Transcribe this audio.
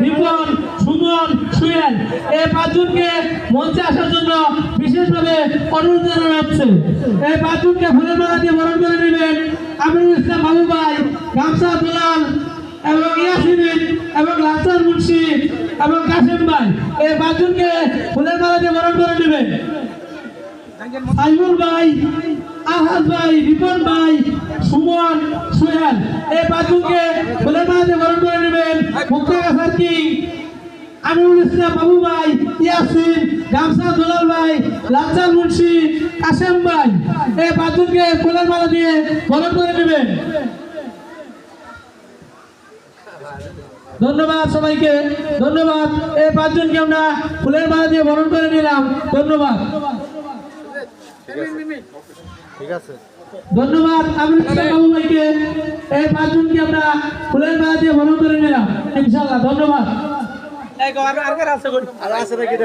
রিপন, সুমন, সুয়েল এই পাঁচজনকে মঞ্চে আসার জন্য বিশেষভাবে অনুরোধ জানানো হচ্ছে। এই পাঁচজনকে ফুলের মালা দিয়ে বরণ করে নেবেন আমিনুল ইসলাম বাবু ভাই, গামছা দুলাল এবং ইয়াসিন এবং লালচাঁদ মুন্সি এবং কাশেম ভাই। এই পাঁচজনকে ফুলের মালা দিয়ে বরণ করে নেবেন। সাইমুল ভাই, আহাদ ভাই, রিপন ভাই, সুমন, সুহেল এই পাঁচজনকে ফুলের মালা দিয়ে বরণ করে নেবেন। মুক্তাগাছার কিং আমিনুল ইসলাম বাবু ভাই, ইয়াসিন, গামছা দুলাল ভাই, লালচাঁদ মুন্সি, কাশেম ভাই এই পাঁচজনকে ফুলের মালা দিয়ে বরণ করে নেবেন। ধন্যবাদ সবাইকে, ধন্যবাদ। এই পাঁচজনকে আমরা ফুলের মালা দিয়ে বরণ করে নিলাম। ধন্যবাদ, ঠিক আছে। ধন্যবাদ আমিনুল ইসলাম বাবু ভাইকে। এই পাঁচজনকে আমরা ফুলের মালা দিয়ে বরণ করে নিলাম ইনশাআল্লাহ। ধন্যবাদ। আর আছে নাকি?